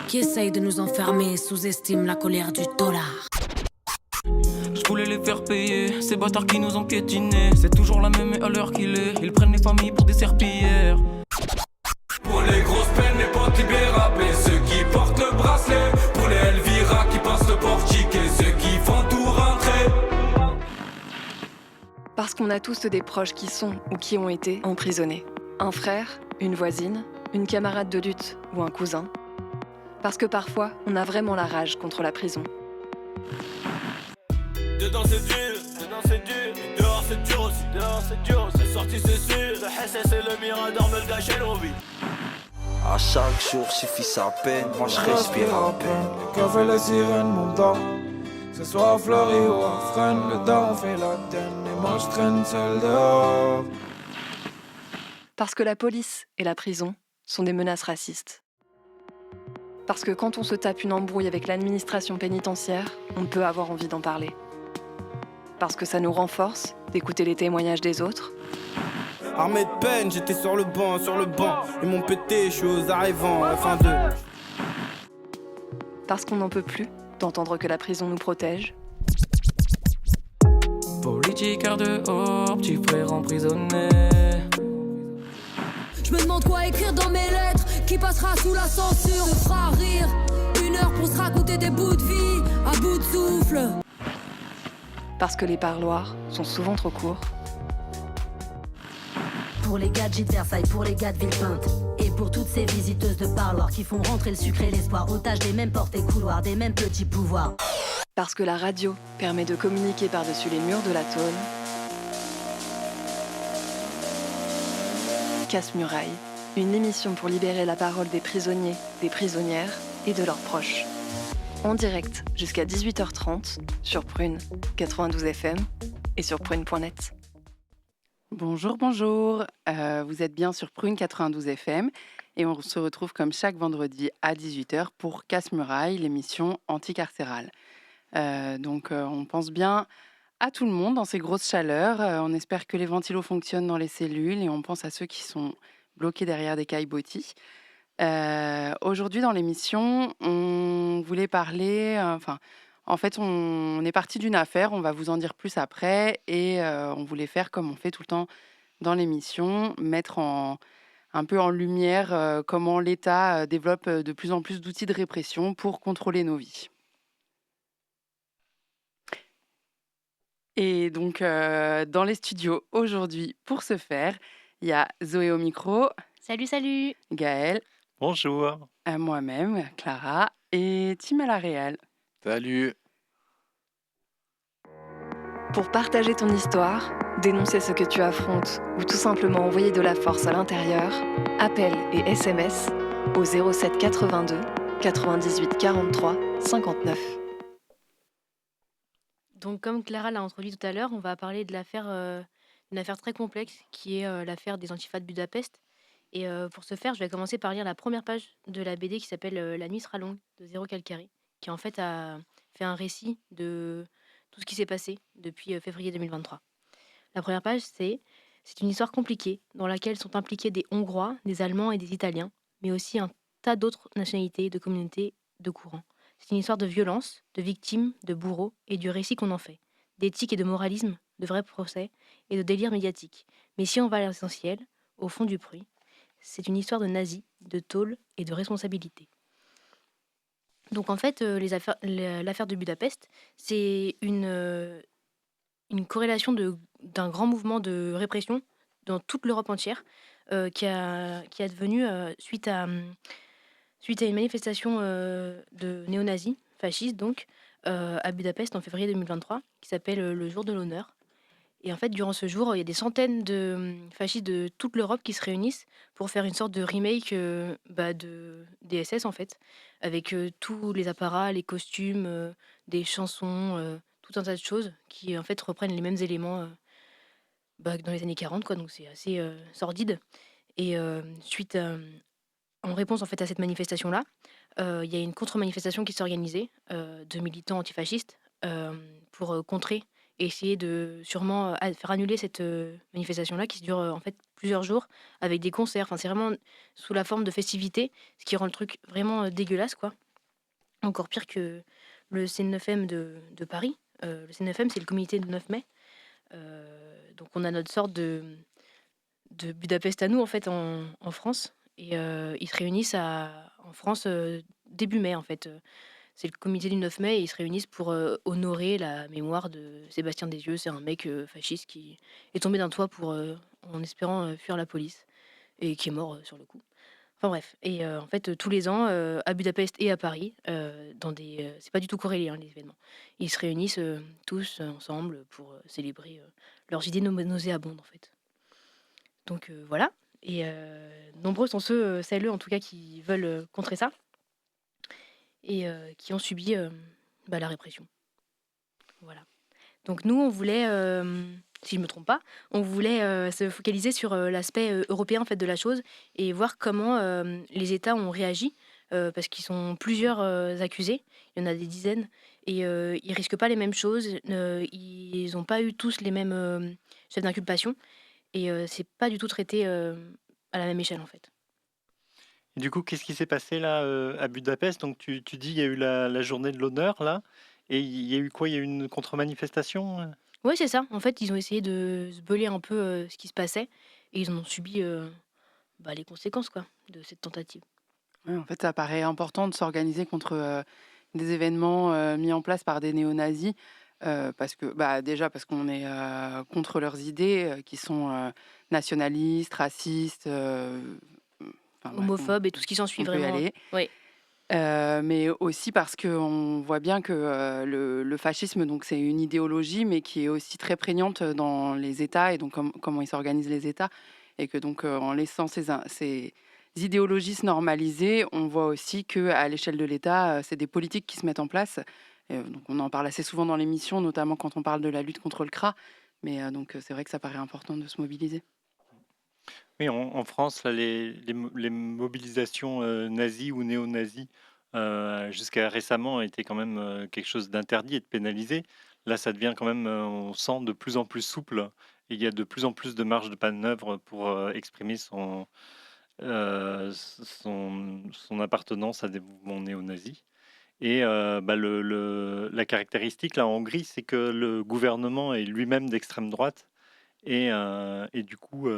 qui essaye de nous enfermer sous-estime la colère du dollar. Je voulais les faire payer, ces bâtards qui nous ont piétinés. C'est toujours la même et à l'heure qu'il est. Ils prennent les familles pour des serpillères. Pour les grosses peines, les potes libérables, et ceux qui portent le bracelet. Pour les Elvira qui passent le portique et ceux qui font tout rentrer. Parce qu'on a tous des proches qui sont ou qui ont été emprisonnés. Un frère, une voisine, une camarade de lutte ou un cousin. Parce que parfois, on a vraiment la rage contre la prison. Dedans c'est dur, et dehors c'est dur aussi, c'est sorti c'est sûr, le SS et le Mirador me le gâchaient l'envie. À chaque jour suffit sa peine, moi je respire à peine. Le café, les sirènes m'entendent. Que ce soit à Fleury ou à Fresnes, le daron fait la tienne et moi je traîne seul dehors. Parce que la police et la prison sont des menaces racistes. Parce que quand on se tape une embrouille avec l'administration pénitentiaire, on peut avoir envie d'en parler. Parce que ça nous renforce d'écouter les témoignages des autres. Armé de peine, j'étais sur le banc. Ils m'ont pété, je suis aux arrivants, F1-2. Parce qu'on n'en peut plus d'entendre que la prison nous protège. Politique à dehors, petit frère emprisonné. Je me demande quoi écrire dans mes lettres, qui passera sous la censure, me fera rire. 1 heure pour se raconter des bouts de vie, à bout de souffle. Parce que les parloirs sont souvent trop courts. Pour les gars de Gîte Versailles, pour les gars de Villepinte, et pour toutes ces visiteuses de parloir qui font rentrer le sucre et l'espoir, otages des mêmes portes et couloirs, des mêmes petits pouvoirs. Parce que la radio permet de communiquer par-dessus les murs de la tôle. Casse-Muraille, une émission pour libérer la parole des prisonniers, des prisonnières et de leurs proches. En direct jusqu'à 18h30 sur Prune 92 FM et sur prune.net. Bonjour, vous êtes bien sur Prune 92 FM et on se retrouve comme chaque vendredi à 18h pour Casse-Muraille, l'émission anticarcérale. On pense bien à tout le monde dans ces grosses chaleurs. On espère que les ventilos fonctionnent dans les cellules et on pense à ceux qui sont bloqués derrière des caillebotis. Aujourd'hui dans l'émission, on voulait parler... on est parti d'une affaire, on va vous en dire plus après et on voulait faire comme on fait tout le temps dans l'émission, mettre un peu en lumière comment l'État développe de plus en plus d'outils de répression pour contrôler nos vies. Et donc, dans les studios aujourd'hui, pour ce faire, il y a Zoé au micro. Salut. Gaël. Bonjour. Moi-même, Clara. Et Tim à la réal. Salut. Pour partager ton histoire, dénoncer ce que tu affrontes ou tout simplement envoyer de la force à l'intérieur, appel et SMS au 07 82 98 43 59. Donc, comme Clara l'a introduit tout à l'heure, on va parler de une affaire très complexe qui est l'affaire des Antifas de Budapest. Et pour ce faire, je vais commencer par lire la première page de la BD qui s'appelle La nuit sera longue de Zéro Calcari, qui en fait a fait un récit de tout ce qui s'est passé depuis février 2023. La première page, c'est une histoire compliquée dans laquelle sont impliqués des Hongrois, des Allemands et des Italiens, mais aussi un tas d'autres nationalités, de communautés, de courants. C'est une histoire de violence, de victimes, de bourreaux et du récit qu'on en fait, d'éthique et de moralisme, de vrais procès et de délire médiatique. Mais si on va à l'essentiel, au fond du bruit, c'est une histoire de nazis, de tôle et de responsabilité. Donc en fait, l'affaire de Budapest, c'est une corrélation d'un grand mouvement de répression dans toute l'Europe entière qui a devenu suite à une manifestation de néo-nazis, fascistes donc, à Budapest en février 2023, qui s'appelle le Jour de l'honneur. Et en fait, durant ce jour, il y a des centaines de fascistes de toute l'Europe qui se réunissent pour faire une sorte de remake des SS, en fait, avec tous les apparats, les costumes, des chansons, tout un tas de choses qui, en fait, reprennent les mêmes éléments que dans les années 40, quoi. Donc, c'est assez sordide. Et en réponse, en fait, à cette manifestation-là, il y a une contre-manifestation qui s'est organisée de militants antifascistes pour contrer et essayer de sûrement faire annuler cette manifestation-là qui dure en fait plusieurs jours avec des concerts. Enfin, c'est vraiment sous la forme de festivités, ce qui rend le truc vraiment dégueulasse, quoi. Encore pire que le C9M de Paris. Le C9M, c'est le comité de 9 mai. Donc, on a notre sorte de Budapest à nous, en fait, en France. Et ils se réunissent en France début mai, en fait. C'est le comité du 9 mai et ils se réunissent pour honorer la mémoire de Sébastien Desieux. C'est un mec fasciste qui est tombé d'un toit en espérant fuir la police et qui est mort sur le coup. Enfin bref, et en fait, tous les ans, à Budapest et à Paris, c'est pas du tout corrélé, hein, les événements. Ils se réunissent tous ensemble pour célébrer leurs idées nauséabondes, en fait. Donc voilà, et nombreux sont celles en tout cas, qui veulent contrer ça et qui ont subi la répression. Voilà. Donc nous, on voulait, si je me trompe pas, on voulait se focaliser sur l'aspect européen en fait de la chose et voir comment les États ont réagi parce qu'ils sont plusieurs accusés, il y en a des dizaines et ils risquent pas les mêmes choses, ils n'ont pas eu tous les mêmes chefs d'inculpation et c'est pas du tout traité à la même échelle en fait. Et du coup, qu'est-ce qui s'est passé là à Budapest? Donc tu dis il y a eu la journée de l'honneur là, et il y a eu quoi? Il y a eu une contre-manifestation? Oui, c'est ça. En fait, ils ont essayé de se beuler un peu ce qui se passait et ils en ont subi les conséquences quoi, de cette tentative. Ouais, en fait, ça paraît important de s'organiser contre des événements mis en place par des néo-nazis. Parce que déjà parce qu'on est contre leurs idées qui sont nationalistes, racistes, enfin bref, Homophobes et tout ce qui s'ensuit on peut y vraiment. aller. Oui. Mais aussi parce qu'on voit bien que le fascisme, donc c'est une idéologie, mais qui est aussi très prégnante dans les États et donc comment ils s'organisent les États. Et que donc en laissant ces idéologies se normaliser, on voit aussi qu'à l'échelle de l'État, c'est des politiques qui se mettent en place. Donc on en parle assez souvent dans l'émission, notamment quand on parle de la lutte contre le CRA. Mais donc c'est vrai que ça paraît important de se mobiliser. Oui, en France, là, les mobilisations nazies ou néo-nazies, jusqu'à récemment, étaient quand même quelque chose d'interdit et de pénalisé. Là, ça devient quand même, on sent de plus en plus souple, et il y a de plus en plus de marge de manœuvre pour exprimer son appartenance à des mouvements néo-nazis. Et la caractéristique là en Hongrie, c'est que le gouvernement est lui-même d'extrême droite et du coup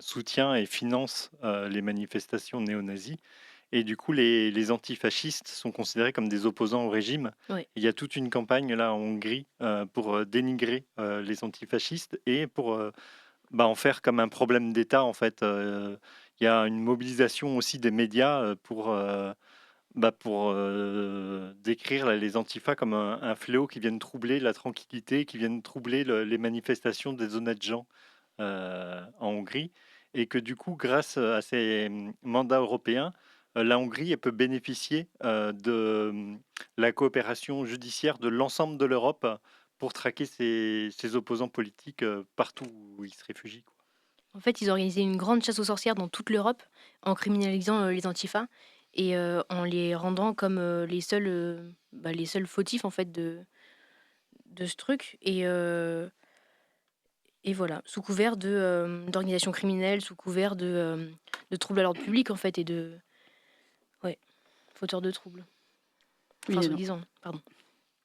soutient et finance les manifestations néo-nazis. Et du coup, les antifascistes sont considérés comme des opposants au régime. Oui. Il y a toute une campagne là en Hongrie pour dénigrer les antifascistes et pour en faire comme un problème d'État en fait. Il y a une mobilisation aussi des médias pour décrire les antifas comme un fléau qui viennent troubler la tranquillité, qui viennent troubler les manifestations des honnêtes gens en Hongrie. Et que du coup, grâce à ces mandats européens, la Hongrie elle peut bénéficier de la coopération judiciaire de l'ensemble de l'Europe pour traquer ses opposants politiques partout où ils se réfugient, quoi. En fait, ils ont organisé une grande chasse aux sorcières dans toute l'Europe en criminalisant les antifas et en les rendant comme les seuls fautifs en fait de ce truc et voilà, sous couvert d'organisation criminelle, sous couvert de troubles à l'ordre public en fait et de fauteurs de troubles. Enfin, Oui, soi-disant, pardon.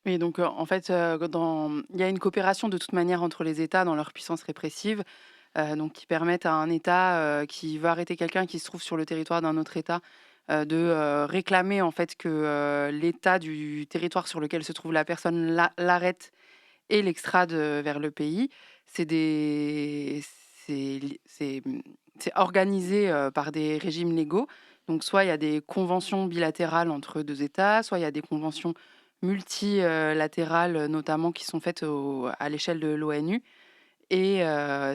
Et donc, en fait, il y a une coopération de toute manière entre les États dans leur puissance répressive, donc qui permettent à un État qui veut arrêter quelqu'un qui se trouve sur le territoire d'un autre État de réclamer en fait que l'État du territoire sur lequel se trouve la personne l'arrête et l'extrade vers le pays. C'est organisé par des régimes légaux. Donc, soit il y a des conventions bilatérales entre deux États, soit il y a des conventions multilatérales, notamment qui sont faites à l'échelle de l'ONU. Et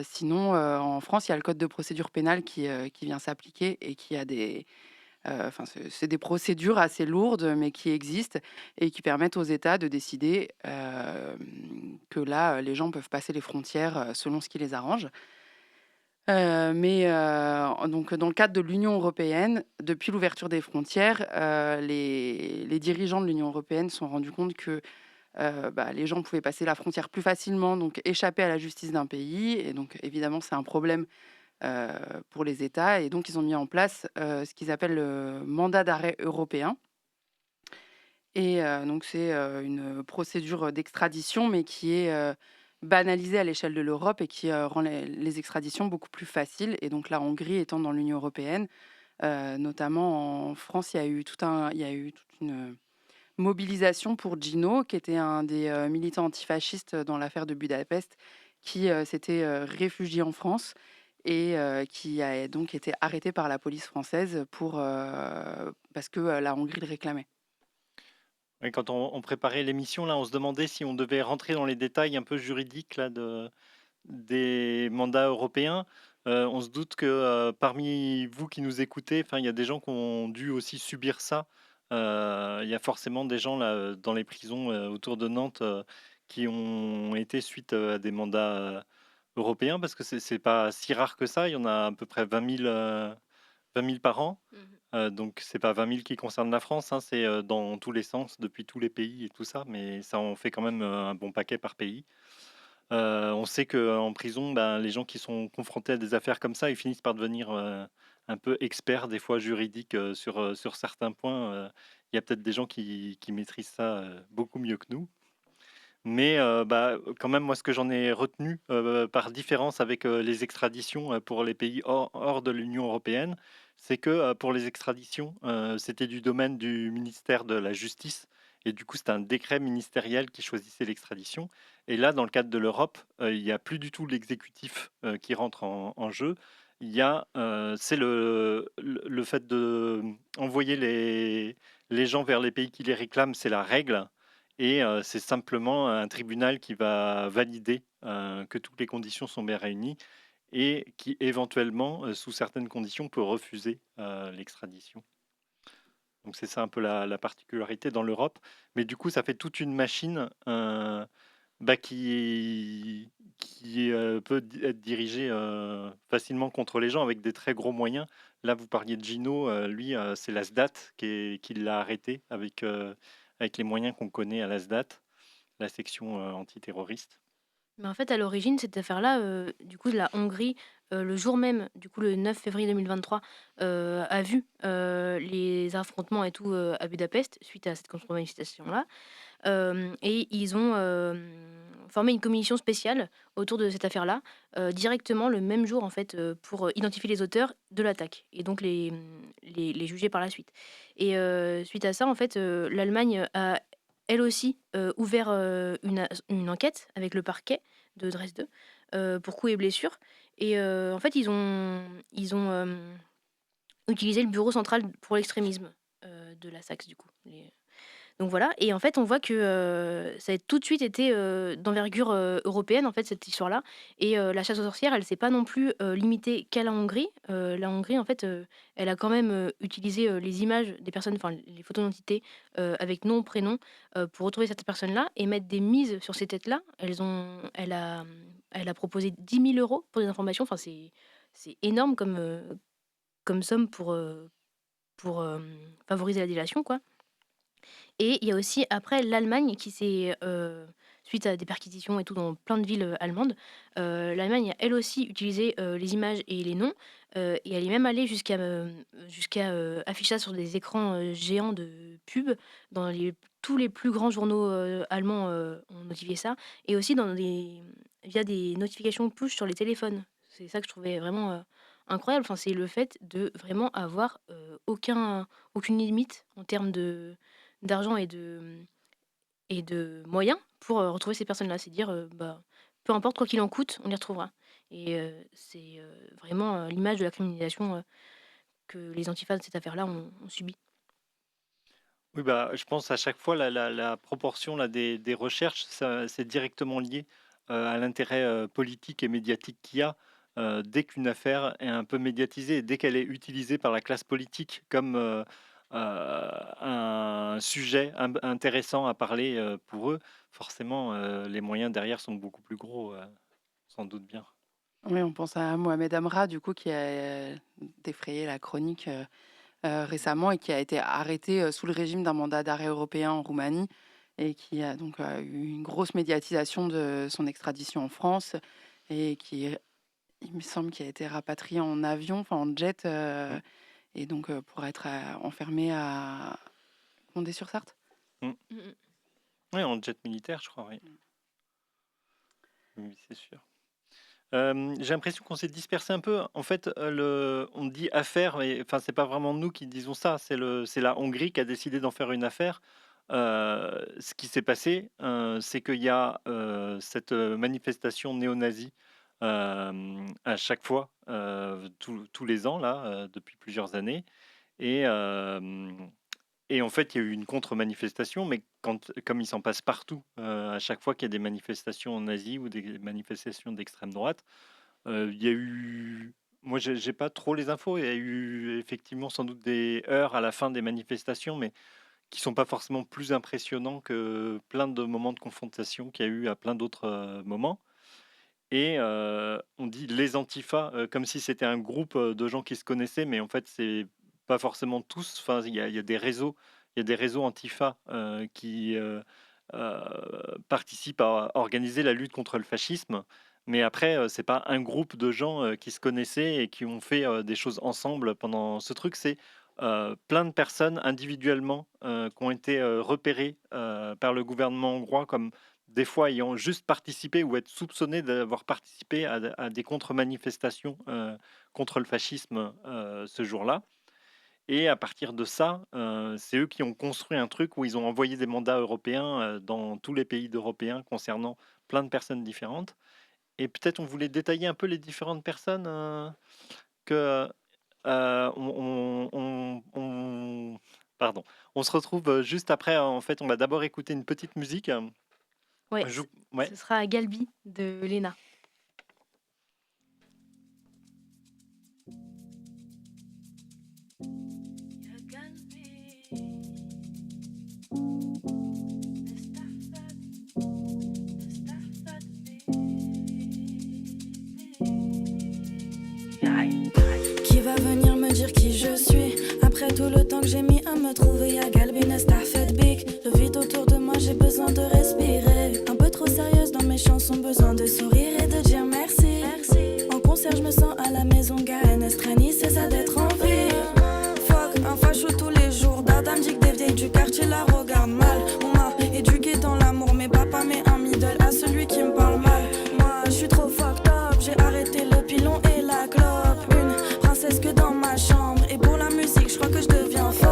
sinon, en France, il y a le code de procédure pénale qui vient s'appliquer et qui a c'est des procédures assez lourdes, mais qui existent et qui permettent aux États de décider que là, les gens peuvent passer les frontières selon ce qui les arrange. Donc, dans le cadre de l'Union européenne, depuis l'ouverture des frontières, les dirigeants de l'Union européenne se sont rendus compte que les gens pouvaient passer la frontière plus facilement, donc échapper à la justice d'un pays. Et donc, évidemment, c'est un problème pour les États. Et donc, ils ont mis en place ce qu'ils appellent le mandat d'arrêt européen. Et donc, c'est une procédure d'extradition, mais qui est banalisée à l'échelle de l'Europe et qui rend les extraditions beaucoup plus faciles. Et donc, la Hongrie étant dans l'Union européenne, notamment en France, il y a eu toute une mobilisation pour Gino, qui était un des militants antifascistes dans l'affaire de Budapest, qui s'était réfugié en France et qui a donc été arrêté par la police française parce que la Hongrie le réclamait. Ouais, quand on préparait l'émission, là, on se demandait si on devait rentrer dans les détails un peu juridiques là, des mandats européens. On se doute que parmi vous qui nous écoutez, il y a des gens qui ont dû aussi subir ça. Il y a forcément des gens là, dans les prisons autour de Nantes qui ont été suite à des mandats européens, parce que c'est pas si rare que ça. Il y en a à peu près 20 000 par an. Donc, c'est pas 20 000 qui concernent la France, hein, c'est dans tous les sens, depuis tous les pays et tout ça, mais ça en fait quand même un bon paquet par pays. On sait qu'en prison, les gens qui sont confrontés à des affaires comme ça, ils finissent par devenir un peu experts, des fois juridiques, sur certains points. Il y a peut-être des gens qui maîtrisent ça beaucoup mieux que nous. Mais quand même, moi, ce que j'en ai retenu par différence avec les extraditions pour les pays hors de l'Union européenne, c'est que pour les extraditions, c'était du domaine du ministère de la Justice. Et du coup, c'était un décret ministériel qui choisissait l'extradition. Et là, dans le cadre de l'Europe, il n'y a plus du tout l'exécutif qui rentre en jeu. C'est le fait de envoyer les gens vers les pays qui les réclament, c'est la règle. Et c'est simplement un tribunal qui va valider que toutes les conditions sont bien réunies et qui éventuellement, sous certaines conditions, peut refuser l'extradition. Donc c'est ça un peu la particularité dans l'Europe. Mais du coup, ça fait toute une machine qui peut être dirigée facilement contre les gens avec des très gros moyens. Là, vous parliez de Gino, lui, c'est la SDAT qui l'a arrêté avec les moyens qu'on connaît à la SDAT, la section antiterroriste. Mais en fait, à l'origine, cette affaire-là, du coup, la Hongrie, le jour même, du coup, le 9 février 2023, a vu les affrontements et tout à Budapest suite à cette contre-manifestation-là. Et ils ont formé une commission spéciale autour de cette affaire-là, directement le même jour, en fait, pour identifier les auteurs de l'attaque et donc les juger par la suite. Et suite à ça, en fait, l'Allemagne a elle aussi ouvert une enquête avec le parquet de Dresde pour coups et blessures. Et en fait, ils ont utilisé le bureau central pour l'extrémisme de la Saxe, du coup. Donc voilà, et en fait, on voit que ça a tout de suite été d'envergure européenne, en fait, cette histoire-là. Et la chasse aux sorcières, elle s'est pas non plus limitée qu'à la Hongrie. La Hongrie, en fait, elle a quand même utilisé les images des personnes, enfin les photos d'identité avec nom, prénom, pour retrouver cette personne-là et mettre des mises sur ces têtes-là. Elle a proposé 10 000 euros pour des informations. Enfin, c'est énorme comme somme pour favoriser la délation, quoi. Et il y a aussi après l'Allemagne qui s'est, suite à des perquisitions et tout dans plein de villes allemandes, l'Allemagne a elle aussi utilisé les images et les noms, et elle est même allée jusqu'à afficher ça sur des écrans géants de pub dans tous les plus grands journaux allemands ont notifié ça, et aussi via des notifications push sur les téléphones. C'est ça que je trouvais vraiment incroyable. Enfin, c'est le fait de vraiment avoir aucune limite en termes d'argent et de moyens pour retrouver ces personnes-là. C'est dire, peu importe quoi qu'il en coûte, on les retrouvera. Et c'est vraiment l'image de la criminalisation que les antifas de cette affaire-là ont subi. Oui, je pense à chaque fois la proportion là, des recherches, c'est directement lié à l'intérêt politique et médiatique qu'il y a. Dès qu'une affaire est un peu médiatisée, dès qu'elle est utilisée par la classe politique comme un sujet intéressant à parler pour eux, forcément, les moyens derrière sont beaucoup plus gros, sans doute bien. Oui, on pense à Mohamed Amra, du coup, qui a défrayé la chronique récemment et qui a été arrêté sous le régime d'un mandat d'arrêt européen en Roumanie et qui a donc eu une grosse médiatisation de son extradition en France et qui il me semble qu'il a été rapatrié en avion, enfin en jet, et donc pour être enfermé à Condé-sur-Sarthe. Oui, en jet militaire, je crois, oui. Oui, c'est sûr. J'ai l'impression qu'on s'est dispersé un peu. En fait, on dit affaire, mais enfin, c'est pas vraiment nous qui disons ça. C'est la Hongrie qui a décidé d'en faire une affaire. Ce qui s'est passé, c'est qu'il y a cette manifestation néo-nazie à chaque fois, tous les ans, là, depuis plusieurs années. Et, et en fait, il y a eu une contre-manifestation, mais comme il s'en passe partout, à chaque fois qu'il y a des manifestations nazies ou des manifestations d'extrême droite, il y a eu. Moi, j'ai pas trop les infos. Il y a eu effectivement sans doute des heurts à la fin des manifestations, mais qui sont pas forcément plus impressionnants que plein de moments de confrontation qu'il y a eu à plein d'autres moments. Et on dit les antifas, comme si c'était un groupe de gens qui se connaissaient, mais en fait, c'est pas forcément tous. Enfin, il y a des réseaux, antifa qui participent à organiser la lutte contre le fascisme. Mais après, c'est pas un groupe de gens qui se connaissaient et qui ont fait des choses ensemble pendant ce truc. C'est plein de personnes individuellement qui ont été repérées par le gouvernement hongrois comme des fois ayant juste participé ou être soupçonnés d'avoir participé à des contre-manifestations contre le fascisme ce jour-là. Et à partir de ça, c'est eux qui ont construit un truc où ils ont envoyé des mandats européens dans tous les pays européens concernant plein de personnes différentes. Et peut-être on voulait détailler un peu les différentes personnes que pardon. On se retrouve juste après. En fait, on va d'abord écouter une petite musique. Ouais, Ouais. ce sera Galbi de Léna. Qui va venir me dire qui je suis? Après tout le temps que j'ai mis à me trouver, y'a Galbi, Nesta, Big. Le vide autour de moi, j'ai besoin de respirer. Un peu trop sérieuse dans mes chansons, besoin de sourire et de dire merci. En concert, je me sens à la maison, Gaël, Estrani, c'est ça d'être en vie. Fuck, un facho tous les jours. Dada me dit que des vieilles du quartier la regardent mal. On m'a éduqué dans l'amour, mais papa met un middle à celui qui me parle mal. Moi, je suis trop fucked up, j'ai arrêté le pilon et la clope. Une princesse que dans ma chambre. Et pour la musique, je crois que je deviens folle.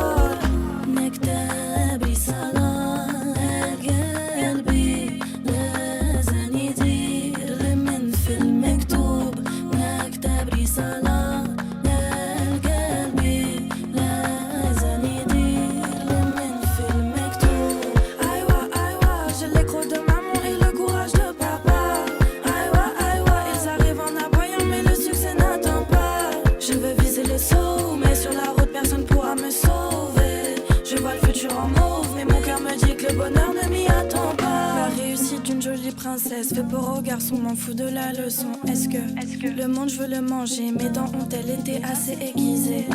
Princesse, fait peur aux garçons, m'en fous de la leçon. Est-ce que le monde je veux le manger? Mes dents ont-elles été assez aiguisées?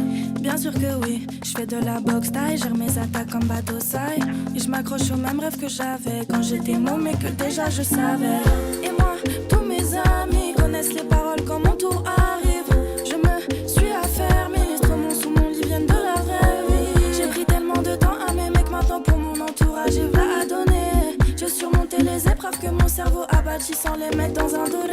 Bien sûr que oui, je fais de la boxe taille, gère mes attaques comme Badosai. Et je m'accroche au même rêve que j'avais quand j'étais môme mais que déjà je savais. Et moi, tous mes amis connaissent les paroles quand mon tour arrive. Je me suis affairée, les stromons sous mon lit viennent de la vraie vie. J'ai pris tellement de temps à mes mecs, maintenant pour mon entourage j'ai v'là à donner. J'ai surmonté les épreuves que mon cerveau a bâti sans les mettre dans un doré.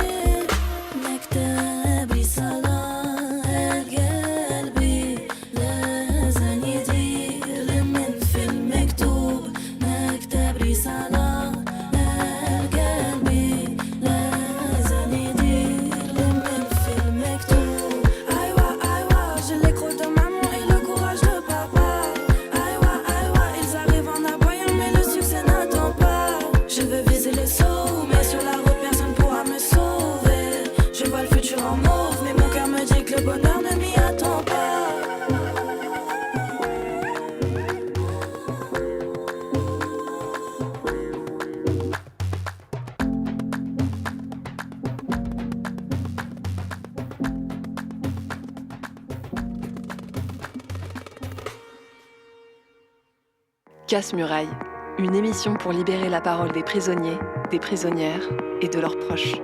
Casse-Muraille, une émission pour libérer la parole des prisonniers, des prisonnières et de leurs proches.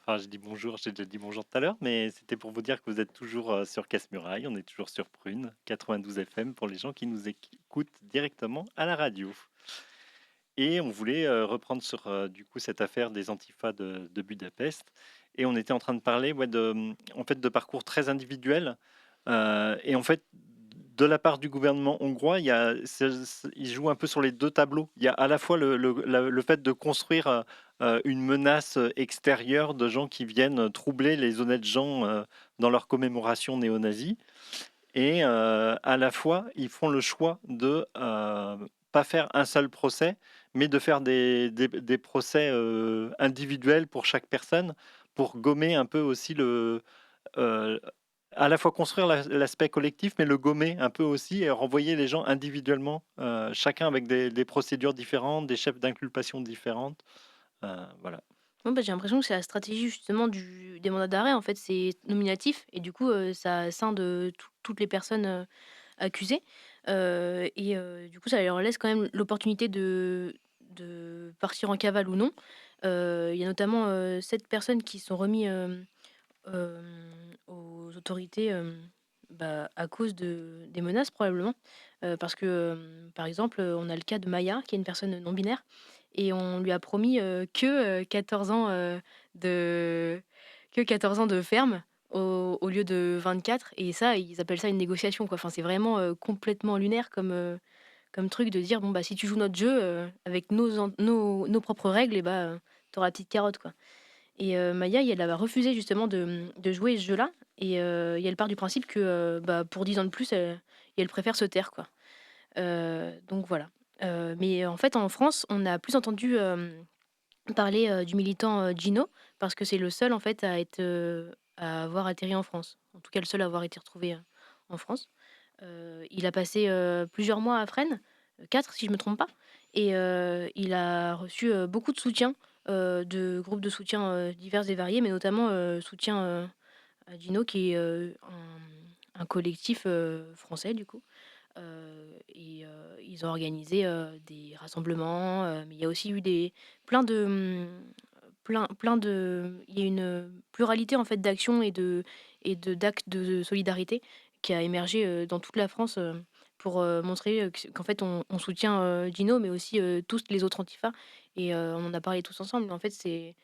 enfin, je dis bonjour, j'ai déjà dit bonjour tout à l'heure, mais c'était pour vous dire que vous êtes toujours sur Casse-Muraille, on est toujours sur Prune, 92 FM, pour les gens qui nous écoutent directement à la radio. Et on voulait reprendre sur du coup cette affaire des antifas de Budapest. Et on était en train de parler en fait, de parcours très individuels. Et en fait, de la part du gouvernement hongrois, il joue un peu sur les deux tableaux. Il y a à la fois le fait de construire une menace extérieure de gens qui viennent troubler les honnêtes gens dans leur commémoration néo-nazie. Et à la fois, ils font le choix de pas faire un seul procès, mais de faire des procès individuels pour chaque personne, pour gommer un peu aussi à la fois construire l'aspect collectif, mais le gommer un peu aussi et renvoyer les gens individuellement, chacun avec des procédures différentes, des chefs d'inculpation différentes. Voilà. Ouais, j'ai l'impression que c'est la stratégie justement des mandats d'arrêt. En fait, c'est nominatif et du coup, ça scinde toutes les personnes accusées. Du coup, ça leur laisse quand même l'opportunité de partir en cavale ou non. Il y a notamment 7 personnes qui sont remis aux autorités à cause des menaces probablement. Parce que, par exemple, on a le cas de Maya, qui est une personne non binaire, et on lui a promis que 14 ans de ferme au lieu de 24. Et ça, ils appellent ça une négociation, quoi. Enfin, c'est vraiment complètement lunaire comme truc de dire bon bah si tu joues notre jeu avec nos propres règles, et t'auras la petite carotte, quoi. Et Maya, elle a refusé justement de jouer ce jeu-là. Et elle part du principe que pour 10 ans de plus, elle préfère se taire, quoi. Donc voilà. Mais en fait, en France, on a plus entendu parler du militant Gino, parce que c'est le seul en fait à avoir atterri en France. En tout cas, le seul à avoir été retrouvé en France. Il a passé plusieurs mois à Fresnes, 4 si je me trompe pas, et il a reçu beaucoup de soutien de groupes de soutien divers et variés, mais notamment soutien à Gino, qui est un collectif français du coup. Ils ont organisé des rassemblements, mais il y a aussi eu plein de il y a une pluralité en fait d'actions et d'actes de solidarité qui a émergé dans toute la France pour montrer qu'en fait on soutient Gino, mais aussi tous les autres antifas, et on en a parlé tous ensemble. En fait, c'est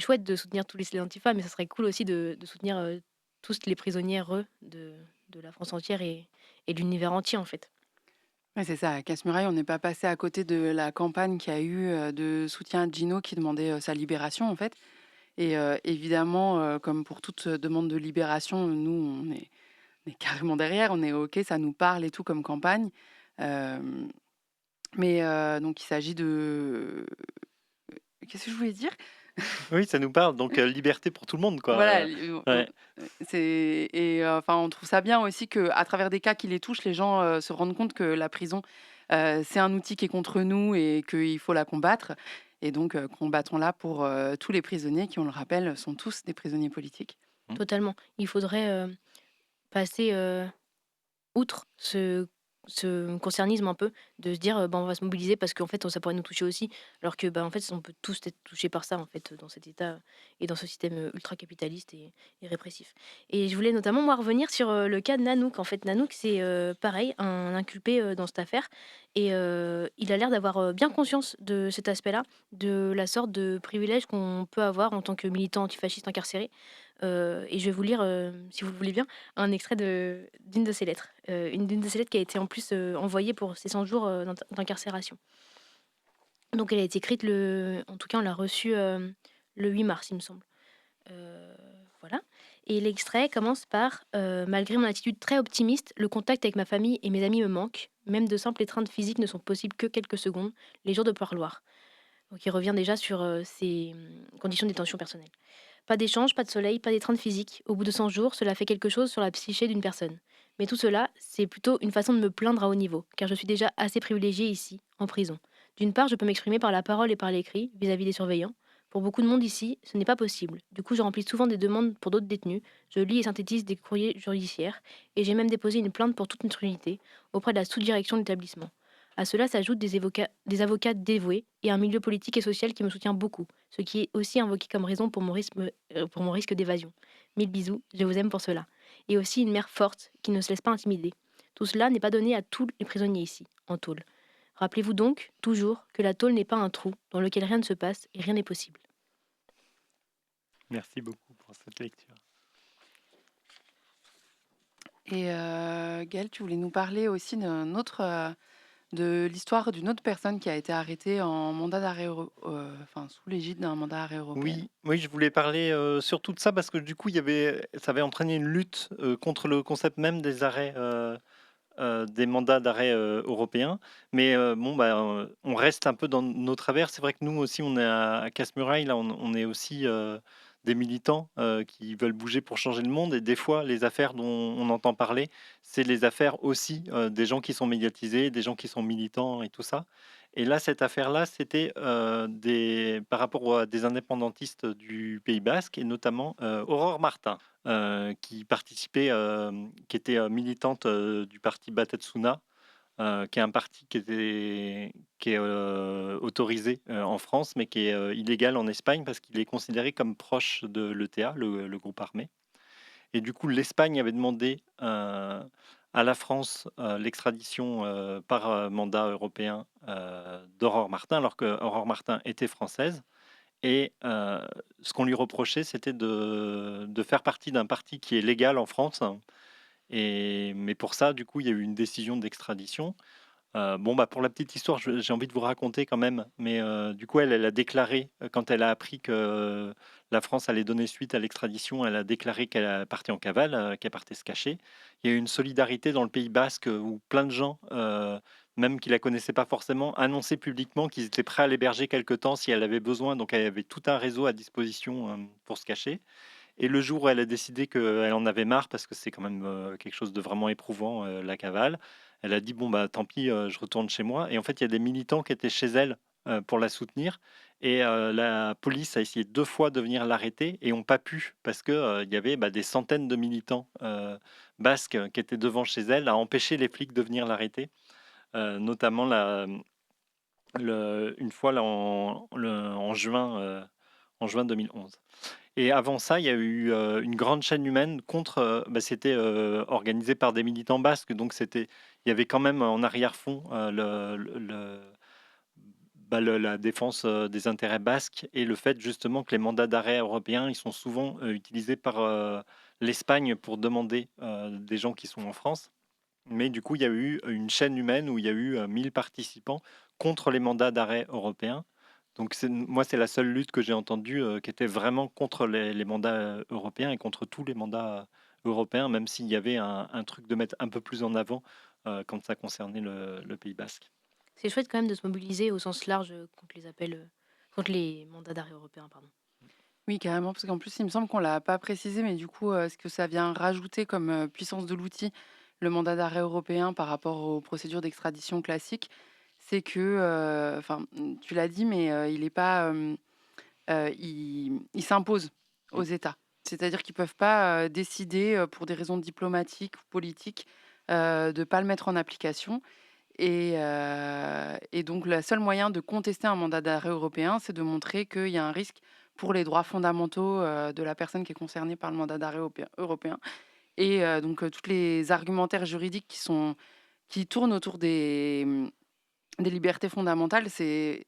chouette de soutenir tous les antifas, mais ça serait cool aussi de soutenir tous les prisonnières de la France entière et de l'univers entier, en fait. Ouais, c'est ça. À Casse-Muraille, on n'est pas passé à côté de la campagne qui a eu de soutien à Gino qui demandait sa libération, en fait. Et évidemment, comme pour toute demande de libération, nous, on est carrément derrière. On est OK, ça nous parle et tout comme campagne. Mais donc, il s'agit de... Qu'est-ce que je voulais dire? Oui, ça nous parle. Donc, liberté pour tout le monde, quoi. Voilà, Ouais. on trouve ça bien aussi qu'à travers des cas qui les touchent, les gens se rendent compte que la prison, c'est un outil qui est contre nous et qu'il faut la combattre. Et donc, combattons-la pour tous les prisonniers qui, on le rappelle, sont tous des prisonniers politiques. Totalement. Il faudrait passer outre ce concernisme un peu, de se dire on va se mobiliser parce qu'en fait ça pourrait nous toucher aussi, alors que en fait on peut tous être touchés par ça en fait, dans cet état et dans ce système ultra capitaliste et répressif. Et je voulais notamment moi revenir sur le cas de Nanook. En fait, Nanook, c'est pareil, un inculpé dans cette affaire, et il a l'air d'avoir bien conscience de cet aspect-là, de la sorte de privilège qu'on peut avoir en tant que militant antifasciste incarcéré. Et je vais vous lire, si vous le voulez bien, un extrait d'une de ses lettres. D'une de ses lettres qui a été en plus envoyée pour ses 100 jours d'incarcération. Donc elle a été écrite, en tout cas on l'a reçue le 8 mars, il me semble. Voilà. Et l'extrait commence par malgré mon attitude très optimiste, le contact avec ma famille et mes amis me manque. Même de simples étreintes physiques ne sont possibles que quelques secondes, les jours de parloir. Donc il revient déjà sur ses conditions de détention personnelle. Pas d'échange, pas de soleil, pas d'étreinte physique. Au bout de 100 jours, cela fait quelque chose sur la psyché d'une personne. Mais tout cela, c'est plutôt une façon de me plaindre à haut niveau, car je suis déjà assez privilégiée ici, en prison. D'une part, je peux m'exprimer par la parole et par l'écrit, vis-à-vis des surveillants. Pour beaucoup de monde ici, ce n'est pas possible. Du coup, je remplis souvent des demandes pour d'autres détenus, je lis et synthétise des courriers judiciaires, et j'ai même déposé une plainte pour toute notre unité, auprès de la sous-direction de l'établissement. À cela s'ajoutent des avocats dévoués et un milieu politique et social qui me soutient beaucoup, ce qui est aussi invoqué comme raison pour mon risque d'évasion. Mille bisous, je vous aime pour cela. Et aussi une mère forte qui ne se laisse pas intimider. Tout cela n'est pas donné à tous les prisonniers ici, en tôle. Rappelez-vous donc, toujours, que la tôle n'est pas un trou dans lequel rien ne se passe et rien n'est possible. Merci beaucoup pour cette lecture. Et Gaëlle, tu voulais nous parler aussi de l'histoire d'une autre personne qui a été arrêtée en mandat d'arrêt, sous l'égide d'un mandat d'arrêt européen. Oui, je voulais parler surtout de ça parce que du coup, ça avait entraîné une lutte contre le concept même des arrêts, des mandats d'arrêt européens. Mais on reste un peu dans nos travers. C'est vrai que nous aussi, on est à Casse-Muraille, là, on est aussi des militants qui veulent bouger pour changer le monde. Et des fois, les affaires dont on entend parler, c'est les affaires aussi des gens qui sont médiatisés, des gens qui sont militants et tout ça. Et là, cette affaire-là, c'était par rapport à des indépendantistes du Pays Basque, et notamment Aurore Martin, qui participait, qui était militante du parti Batasuna, qui est un parti qui est autorisé en France, mais qui est illégal en Espagne parce qu'il est considéré comme proche de l'ETA, le groupe armé. Et du coup, l'Espagne avait demandé à la France l'extradition par mandat européen d'Aurore Martin, alors qu'Aurore Martin était française. Et ce qu'on lui reprochait, c'était de faire partie d'un parti qui est légal en France. Mais pour ça, du coup, il y a eu une décision d'extradition. Pour la petite histoire, j'ai envie de vous raconter quand même. Mais du coup, elle a déclaré, quand elle a appris que la France allait donner suite à l'extradition, elle a déclaré qu'elle partait en cavale, qu'elle partait se cacher. Il y a eu une solidarité dans le Pays Basque où plein de gens, même qui la connaissaient pas forcément, annonçaient publiquement qu'ils étaient prêts à l'héberger quelque temps si elle avait besoin. Donc, elle avait tout un réseau à disposition pour se cacher. Et le jour où elle a décidé qu'elle en avait marre, parce que c'est quand même quelque chose de vraiment éprouvant, la cavale, elle a dit bon bah tant pis, je retourne chez moi. Et en fait, il y a des militants qui étaient chez elle pour la soutenir. Et la police a essayé 2 fois de venir l'arrêter et n'ont pas pu parce que il y avait des centaines de militants basques qui étaient devant chez elle, à empêcher les flics de venir l'arrêter. Notamment une fois là, en juin 2011. Et avant ça, il y a eu une grande chaîne humaine contre. C'était organisé par des militants basques, donc il y avait quand même en arrière-fond la défense des intérêts basques et le fait justement que les mandats d'arrêt européens, ils sont souvent utilisés par l'Espagne pour demander des gens qui sont en France. Mais du coup, il y a eu une chaîne humaine où il y a eu 1000 participants contre les mandats d'arrêt européens. Donc moi, c'est la seule lutte que j'ai entendue qui était vraiment contre les mandats européens et contre tous les mandats européens, même s'il y avait un truc de mettre un peu plus en avant quand ça concernait le Pays Basque. C'est chouette quand même de se mobiliser au sens large contre les mandats d'arrêt européens, pardon. Oui, carrément, parce qu'en plus, il me semble qu'on l'a pas précisé, mais du coup, ce que ça vient rajouter comme puissance de l'outil, le mandat d'arrêt européen par rapport aux procédures d'extradition classiques, c'est que, tu l'as dit, mais il est pas, il s'impose aux États. C'est-à-dire qu'ils peuvent pas décider pour des raisons diplomatiques ou politiques de ne pas le mettre en application. Et donc, le seul moyen de contester un mandat d'arrêt européen, c'est de montrer qu'il y a un risque pour les droits fondamentaux de la personne qui est concernée par le mandat d'arrêt européen. Et donc, tous les argumentaires juridiques qui tournent autour des libertés fondamentales, c'est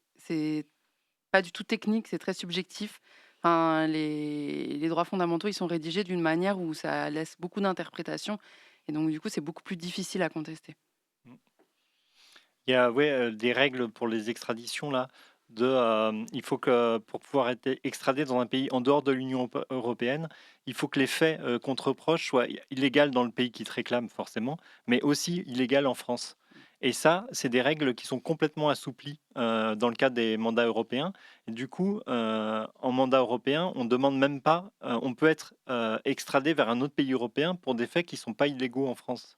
pas du tout technique, c'est très subjectif. Enfin, les droits fondamentaux, ils sont rédigés d'une manière où ça laisse beaucoup d'interprétations. Et donc, du coup, c'est beaucoup plus difficile à contester. Il y a des règles pour les extraditions là. Il faut que pour pouvoir être extradé dans un pays en dehors de l'Union européenne, il faut que les faits qu'on te reproche soient illégaux dans le pays qui te réclame forcément, mais aussi illégaux en France. Et ça, c'est des règles qui sont complètement assouplies dans le cadre des mandats européens. Et du coup, en mandat européen, on ne demande même pas, on peut être extradé vers un autre pays européen pour des faits qui ne sont pas illégaux en France,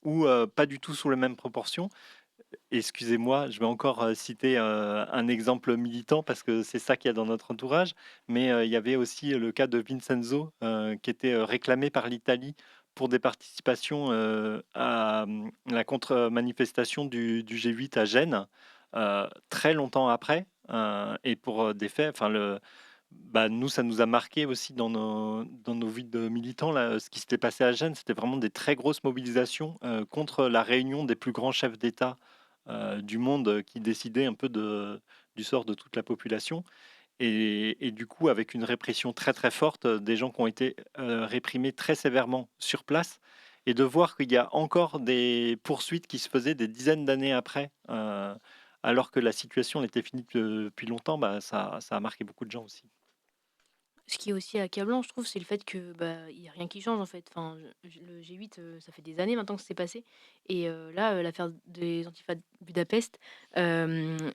ou pas du tout sous les mêmes proportions. Excusez-moi, je vais encore citer un exemple militant parce que c'est ça qu'il y a dans notre entourage. Mais il y avait aussi le cas de Vincenzo qui était réclamé par l'Italie pour des participations à la contre-manifestation du G8 à Gênes, très longtemps après, et pour des faits, nous, ça nous a marqué aussi dans nos vies de militants. Là, ce qui s'était passé à Gênes, c'était vraiment des très grosses mobilisations contre la réunion des plus grands chefs d'État du monde qui décidaient un peu du sort de toute la population. Et du coup, avec une répression très très forte, des gens qui ont été réprimés très sévèrement sur place, et de voir qu'il y a encore des poursuites qui se faisaient des dizaines d'années après, alors que la situation était finie depuis longtemps, ça a marqué beaucoup de gens aussi. Ce qui est aussi accablant, je trouve, c'est le fait que il y a rien qui change en fait. Enfin, le G8, ça fait des années maintenant que c'est passé, et là, l'affaire des Antifa de Budapest, elle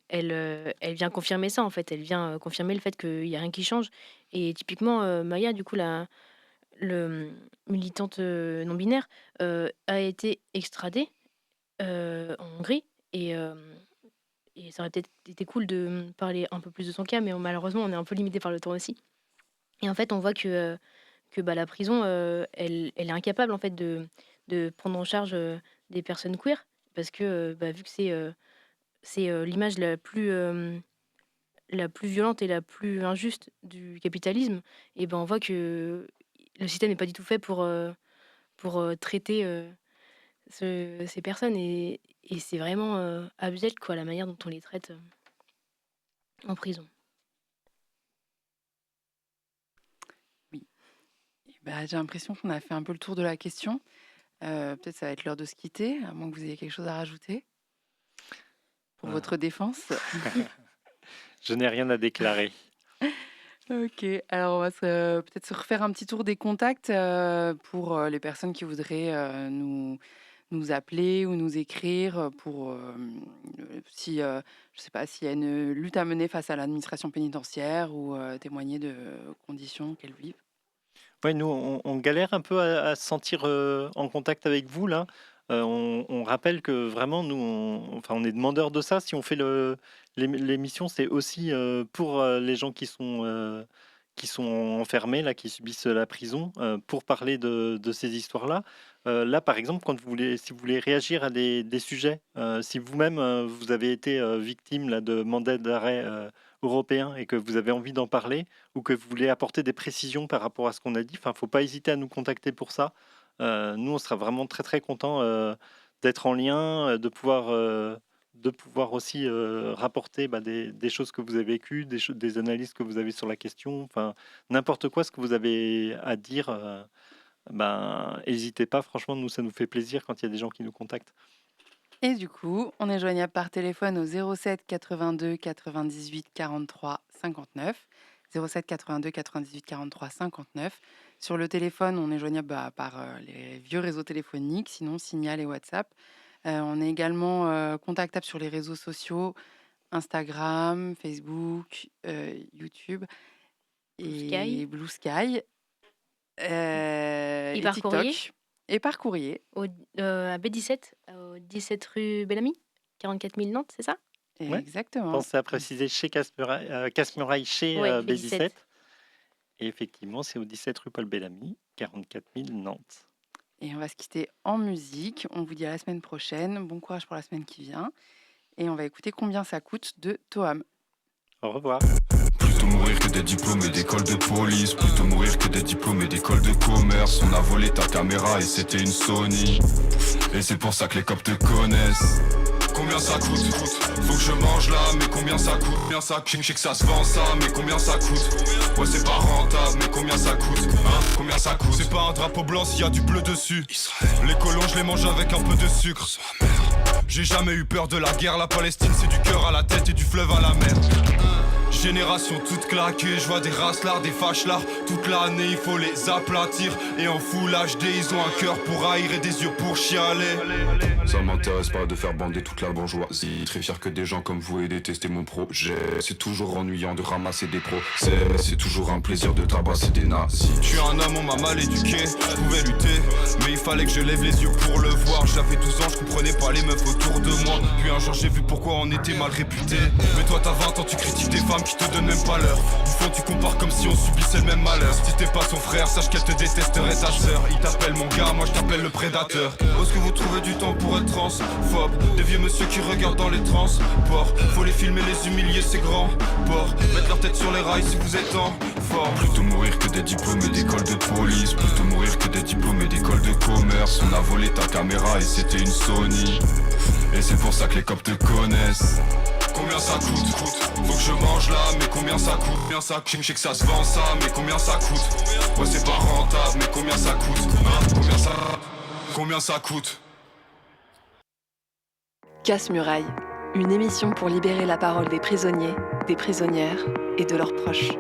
vient confirmer ça en fait. Elle vient confirmer le fait qu'il y a rien qui change. Et typiquement, Maya, du coup, le militante non binaire, a été extradée en Hongrie, et ça aurait peut-être été cool de parler un peu plus de son cas, mais malheureusement, on est un peu limité par le temps aussi. Et en fait, on voit que la prison, elle est incapable en fait de prendre en charge des personnes queer, parce que vu que c'est l'image la plus violente et la plus injuste du capitalisme, et on voit que le système n'est pas du tout fait pour traiter ces personnes, et c'est vraiment abject quoi, la manière dont on les traite en prison. J'ai l'impression qu'on a fait un peu le tour de la question. Peut-être ça va être l'heure de se quitter, à moins que vous ayez quelque chose à rajouter pour votre défense. Je n'ai rien à déclarer. Ok, alors on va peut-être se refaire un petit tour des contacts pour les personnes qui voudraient nous appeler ou nous écrire pour si je sais pas s'il y a une lutte à mener face à l'administration pénitentiaire ou témoigner de conditions qu'elles vivent. Ouais, nous, on galère un peu à se sentir en contact avec vous, là. On rappelle que vraiment, nous, on est demandeurs de ça. Si on fait l'émission, c'est aussi pour les gens qui sont enfermés, là, qui subissent la prison, pour parler de ces histoires-là. Là, par exemple, si vous voulez réagir à des sujets, si vous-même, vous avez été victime là, de mandats d'arrêt européens et que vous avez envie d'en parler, ou que vous voulez apporter des précisions par rapport à ce qu'on a dit, faut pas hésiter à nous contacter pour ça. Nous, on sera vraiment très très contents d'être en lien, de pouvoir aussi rapporter des choses que vous avez vécues, des analyses que vous avez sur la question, n'importe quoi ce que vous avez à dire. N'hésitez pas, franchement, nous, ça nous fait plaisir quand il y a des gens qui nous contactent. Et du coup, on est joignable par téléphone au 07 82 98 43 59. 07 82 98 43 59. Sur le téléphone, on est joignable par les vieux réseaux téléphoniques, sinon Signal et WhatsApp. On est également contactable sur les réseaux sociaux, Instagram, Facebook, YouTube et Blue Sky. Et et par TikTok. courrier Et par courrier. À B17, au 17 rue Bellamy, 44 000 Nantes, c'est ça? Ouais. Exactement. Pensez à préciser chez Casse-Muraille, chez Ouais, B17. B17. Et effectivement, c'est au 17 rue Paul Bellamy, 44 000 Nantes. Et on va se quitter en musique. On vous dit à la semaine prochaine. Bon courage pour la semaine qui vient. Et on va écouter Combien ça coûte de Toham. Au revoir. Plutôt mourir que des diplômés d'école de police. Plutôt mourir que des diplômés d'école de commerce. On a volé ta caméra et c'était une Sony. Et c'est pour ça que les cops te connaissent. Combien ça coûte? Faut que je mange là, mais combien ça coûte? Combien ça coûte? Je sais que ça se vend ça, mais combien ça coûte? Ouais, c'est pas rentable, mais combien ça coûte? Hein? Combien ça coûte? C'est pas un drapeau blanc s'il y a du bleu dessus. Les colons, je les mange avec un peu de sucre. J'ai jamais eu peur de la guerre. La Palestine, c'est du cœur à la tête et du fleuve à la mer. Génération toute claquée, je vois des racelards, des fâchelards. Toute l'année il faut les aplatir. Et en full HD ils ont un cœur pour haïr et des yeux pour chialer. Ça m'intéresse pas de faire bander toute la bourgeoisie. Très fier que des gens comme vous aient détesté mon projet. C'est toujours ennuyant de ramasser des procès, mais c'est toujours un plaisir de tabasser des nazis. Je suis un homme, on m'a mal éduqué. Je pouvais lutter, mais il fallait que je lève les yeux pour le voir. J'avais 12 ans, je comprenais pas les meufs autour de moi. Puis un jour j'ai vu pourquoi on était mal réputé. Mais toi t'as 20 ans, tu critiques des femmes qui te donnent même pas l'heure. Du fond tu compares comme si on subissait le même malheur. Si t'es pas son frère, sache qu'elle te détesterait ta sœur. Il t'appelle mon gars, moi je t'appelle le prédateur. Où est-ce que vous trouvez du temps pour être transphobe? Des vieux monsieur qui regardent dans les transports. Faut les filmer, les humilier, c'est grand port. Mettre leur tête sur les rails si vous êtes en forme. Plutôt mourir que des diplômés d'école de police. Plutôt mourir que des diplômés d'école de commerce. On a volé ta caméra et c'était une Sony. Et c'est pour ça que les cops te connaissent. Combien ça coûte? Faut que je mange là, mais combien ça coûte? Combien ça coûte? Je sais que ça se vend ça, mais combien ça coûte? Ouais c'est pas rentable, mais combien ça coûte? Combien ça coûte? Casse-Muraille, une émission pour libérer la parole des prisonniers, des prisonnières et de leurs proches.